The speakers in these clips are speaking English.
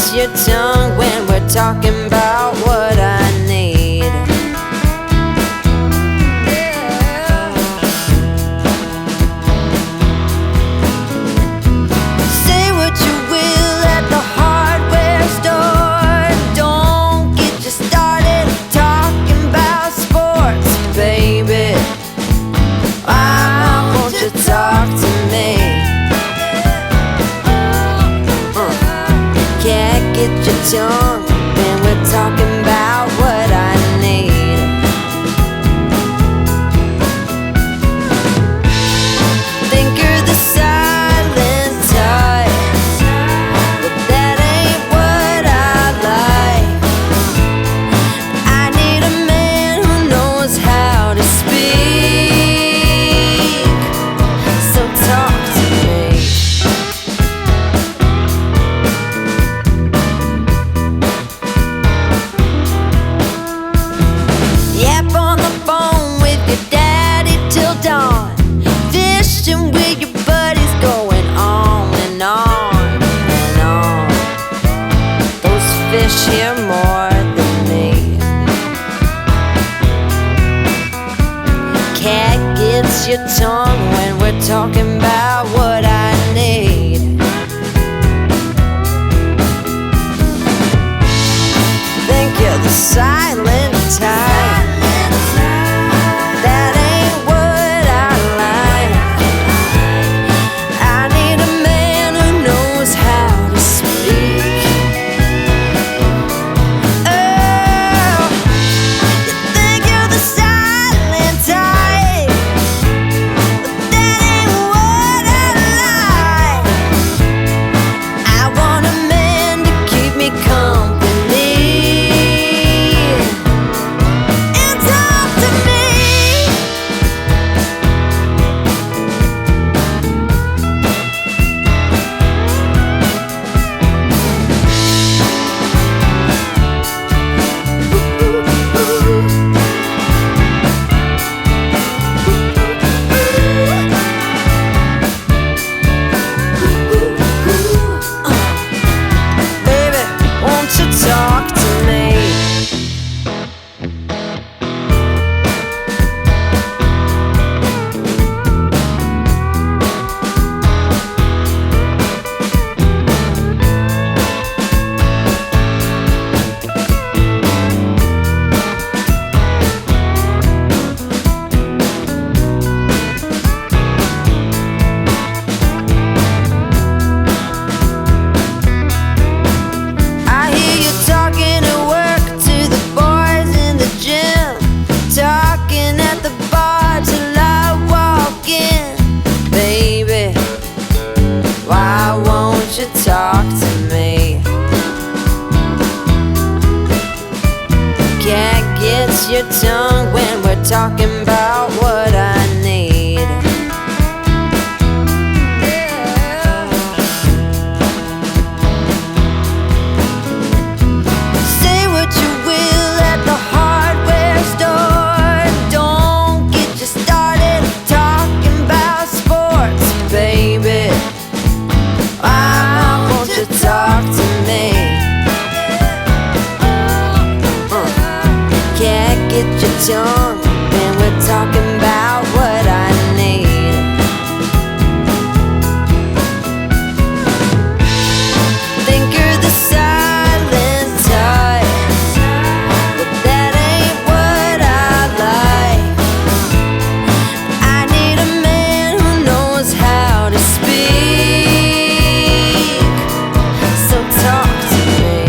gets your tongue when we're talking about what I need. Say what you will at the hardware store. Don't get you started talking about sports, baby. Why won't you talk to me? Can't get your tongue when we're talking about what I need. Think you're the silent type, but that ain't what I like. I need a man who knows how to speak, so talk to me. Yap on the phone with your daddy till dawn. Fishing with your buddies, going on and on and on. Those fish hear more than me. Cat gets your tongue when we're talking about what I need. Think you're the silent type. That ain't what I like. I need a man who knows how to speak. Oh, you think you're the silent type, but that ain't what I like. I want a man to keep me company and talk to me. Baby, won't you talk to me? I hear you talking at work to the boys in the gym, talking at the bar till I walk in. Baby, why won't you talk to me? Can't get your tongue when we're talking about what I need. Say what you will at the hardware store. Don't get you started talking about sports, baby. Why won't you talk to me? Can't get your tongue when we're talking about what I need. Think you're the silent type, but that ain't what I like. I need a man who knows how to speak, so talk to me.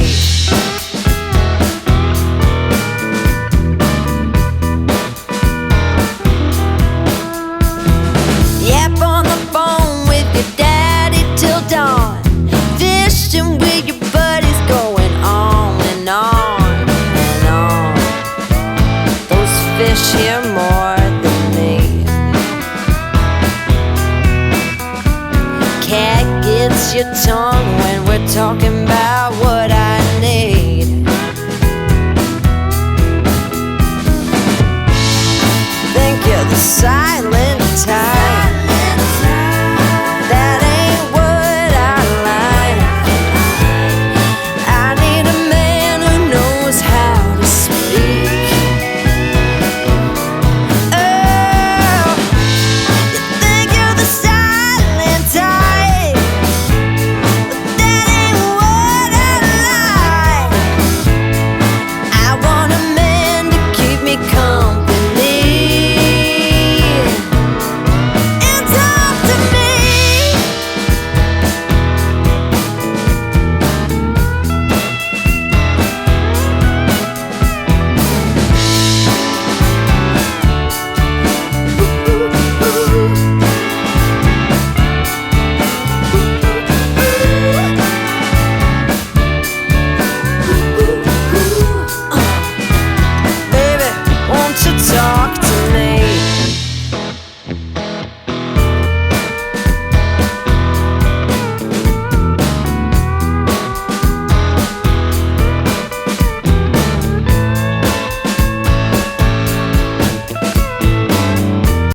Yap on the phone with your daddy till dawn. Fishing with your buddies, going on and on and on. Those fish hear more than me. Cat gets your tongue when we're talking about what I need. Think you're the side